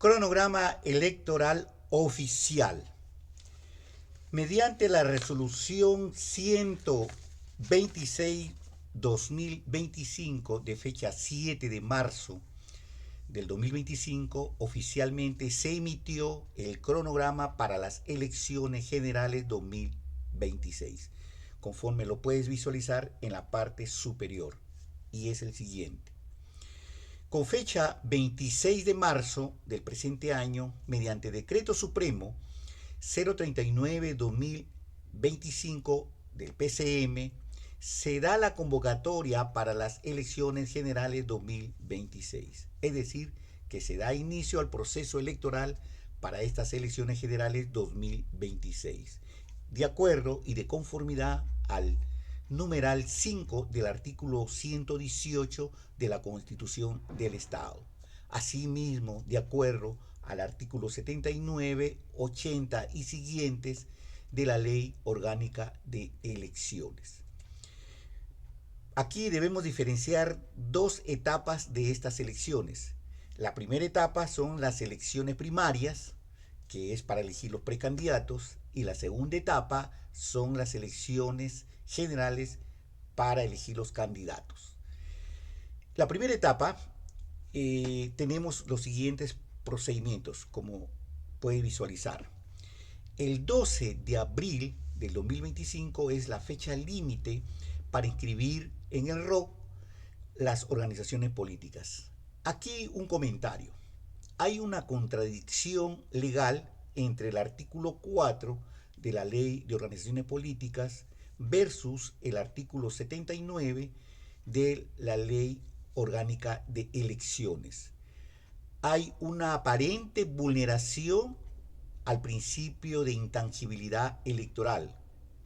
Cronograma electoral oficial. Mediante la resolución 126/2025 de fecha 7 de marzo del 2025, oficialmente se emitió el cronograma para las elecciones generales 2026, conforme lo puedes visualizar en la parte superior, y es el siguiente. Con fecha 26 de marzo del presente año, mediante Decreto Supremo 039/2025 del PCM, se da la convocatoria para las elecciones generales 2026. Es decir, que se da inicio al proceso electoral para estas elecciones generales 2026, de acuerdo y de conformidad al numeral 5 del artículo 118 de la Constitución del Estado. Asimismo, de acuerdo al artículo 79, 80 y siguientes de la Ley Orgánica de Elecciones. Aquí debemos diferenciar dos etapas de estas elecciones. La primera etapa son las elecciones primarias, que es para elegir los precandidatos, y la segunda etapa son las elecciones generales para elegir los candidatos. La primera etapa tenemos los siguientes procedimientos, como puede visualizar. El 12 de abril del 2025 es la fecha límite para inscribir en el ROC las organizaciones políticas. Aquí un comentario. Hay una contradicción legal entre el artículo 4 de la Ley de Organizaciones Políticas versus el artículo 79 de la Ley Orgánica de Elecciones. Hay una aparente vulneración al principio de intangibilidad electoral.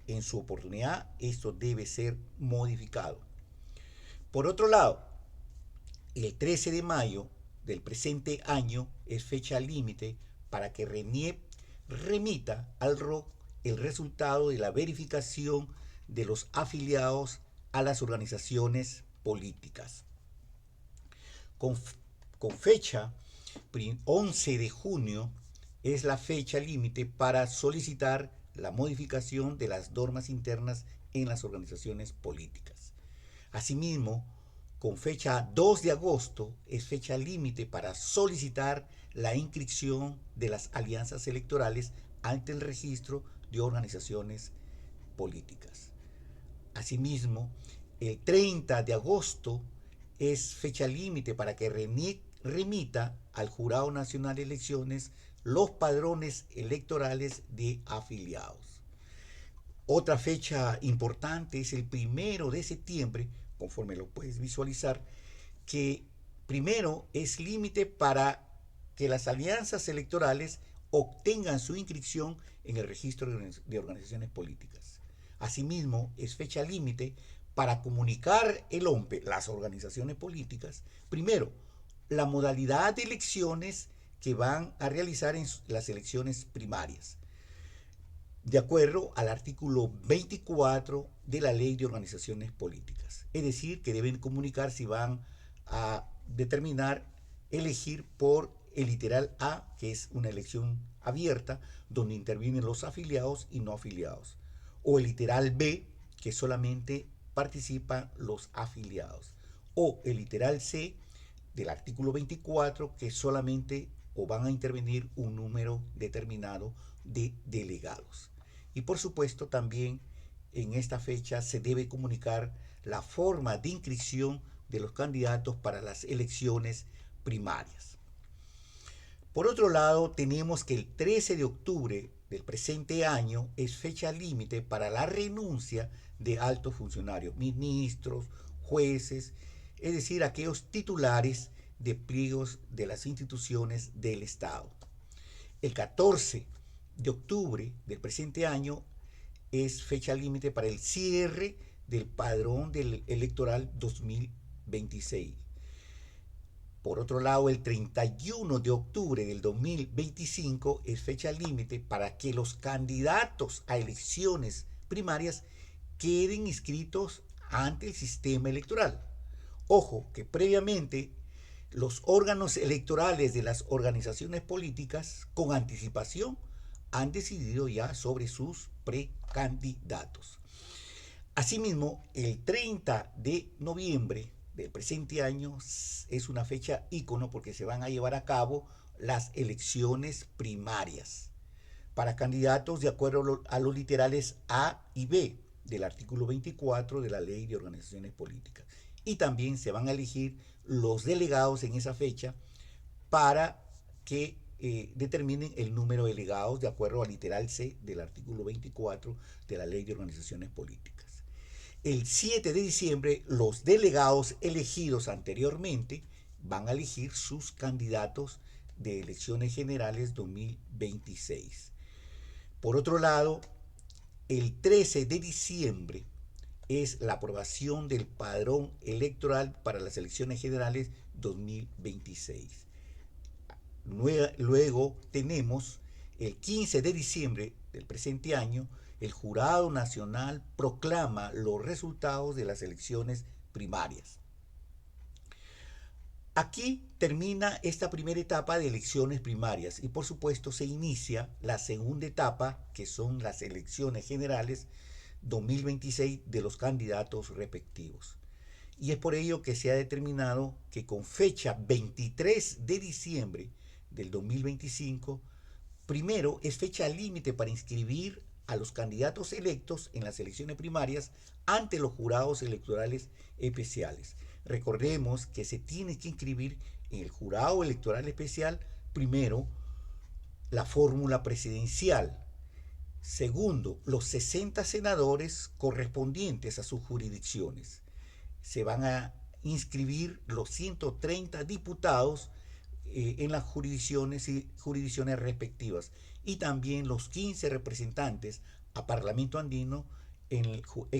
En su oportunidad, esto debe ser modificado. Por otro lado, el 13 de mayo del presente año es fecha límite para que RENIEP remita al ROC el resultado de la verificación de los afiliados a las organizaciones políticas. Con fecha 11 de junio es la fecha límite para solicitar la modificación de las normas internas en las organizaciones políticas. Asimismo, con fecha 2 de agosto es fecha límite para solicitar la inscripción de las alianzas electorales ante el registro de organizaciones políticas. Asimismo, el 30 de agosto es fecha límite para que remita al Jurado Nacional de Elecciones los padrones electorales de afiliados. Otra fecha importante es el 1 de septiembre, conforme lo puedes visualizar, que primero es límite para que las alianzas electorales obtengan su inscripción en el registro de organizaciones políticas. Asimismo, es fecha límite para comunicar el OMPE, las organizaciones políticas, primero, la modalidad de elecciones que van a realizar en las elecciones primarias, de acuerdo al artículo 24 de la Ley de Organizaciones Políticas. Es decir, que deben comunicar si van a determinar elegir por el literal A, que es una elección abierta, donde intervienen los afiliados y no afiliados, o el literal B, que solamente participan los afiliados, o el literal C del artículo 24, que solamente o van a intervenir un número determinado de delegados. Y por supuesto también en esta fecha se debe comunicar la forma de inscripción de los candidatos para las elecciones primarias. Por otro lado, tenemos que el 13 de octubre del presente año es fecha límite para la renuncia de altos funcionarios, ministros, jueces, es decir, aquellos titulares de pliegos de las instituciones del Estado. El 14 de octubre del presente año es fecha límite para el cierre del padrón electoral 2026. Por otro lado, el 31 de octubre del 2025 es fecha límite para que los candidatos a elecciones primarias queden inscritos ante el sistema electoral. Ojo, que previamente Los órganos electorales de las organizaciones políticas con anticipación han decidido ya sobre sus precandidatos. Asimismo, el 30 de noviembre del presente año es una fecha ícono porque se van a llevar a cabo las elecciones primarias para candidatos de acuerdo a los literales A y B del artículo 24 de la Ley de Organizaciones Políticas. Y también se van a elegir los delegados en esa fecha para que determinen el número de delegados de acuerdo al literal C del artículo 24 de la Ley de Organizaciones Políticas. El 7 de diciembre, los delegados elegidos anteriormente van a elegir sus candidatos de elecciones generales 2026. Por otro lado, el 13 de diciembre es la aprobación del padrón electoral para las elecciones generales 2026. Luego tenemos el 15 de diciembre del presente año, el Jurado Nacional proclama los resultados de las elecciones primarias. Aquí termina esta primera etapa de elecciones primarias y por supuesto se inicia la segunda etapa, que son las elecciones generales 2026 de los candidatos respectivos. Y es por ello que se ha determinado que con fecha 23 de diciembre del 2025, primero es fecha límite para inscribir a los candidatos electos en las elecciones primarias ante los jurados electorales especiales. Recordemos que se tiene que inscribir en el jurado electoral especial, primero, la fórmula presidencial. Segundo, los 60 senadores correspondientes a sus jurisdicciones. Se van a inscribir los 130 diputados en las jurisdicciones respectivas y también los 15 representantes a Parlamento Andino en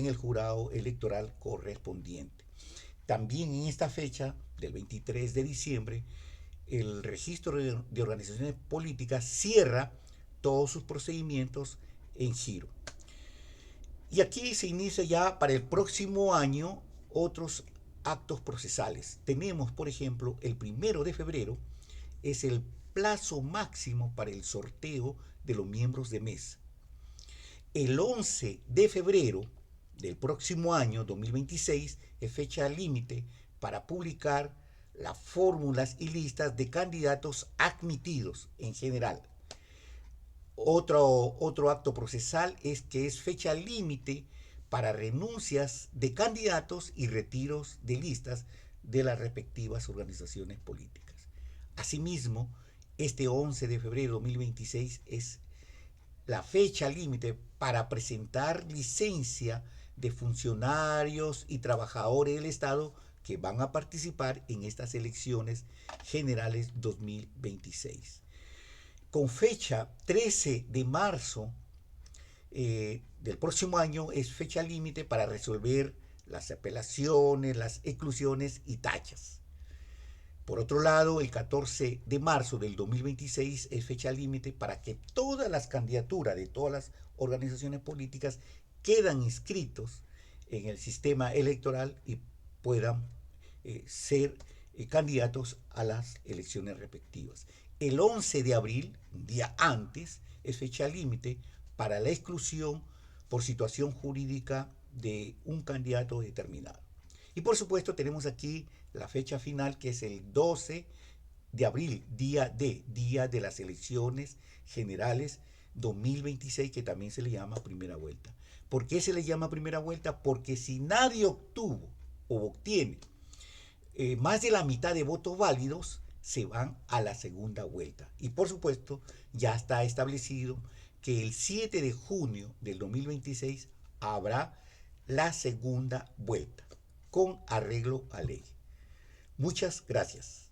el jurado electoral correspondiente. También en esta fecha del 23 de diciembre, el registro de organizaciones políticas cierra todos sus procedimientos en giro. Y aquí se inicia ya para el próximo año otros actos procesales. Tenemos, por ejemplo, el 1 de febrero es el plazo máximo para el sorteo de los miembros de mesa. El 11 de febrero del próximo año 2026 es fecha límite para publicar las fórmulas y listas de candidatos admitidos en general. Otro acto procesal es que es fecha límite para renuncias de candidatos y retiros de listas de las respectivas organizaciones políticas. Asimismo, este 11 de febrero de 2026 es la fecha límite para presentar licencia de funcionarios y trabajadores del Estado que van a participar en estas elecciones generales 2026. Con fecha 13 de marzo del próximo año es fecha límite para resolver las apelaciones, las exclusiones y tachas. Por otro lado, el 14 de marzo del 2026 es fecha límite para que todas las candidaturas de todas las organizaciones políticas quedan inscritos en el sistema electoral y puedan ser candidatos a las elecciones respectivas. El 11 de abril, un día antes, es fecha límite para la exclusión por situación jurídica de un candidato determinado. Y por supuesto tenemos aquí la fecha final, que es el 12 de abril, día de las elecciones generales 2026, que también se le llama primera vuelta. ¿Por qué se le llama primera vuelta? Porque si nadie obtuvo o obtiene más de la mitad de votos válidos, se van a la segunda vuelta. Y por supuesto, ya está establecido que el 7 de junio del 2026 habrá la segunda vuelta, con arreglo a ley. Muchas gracias.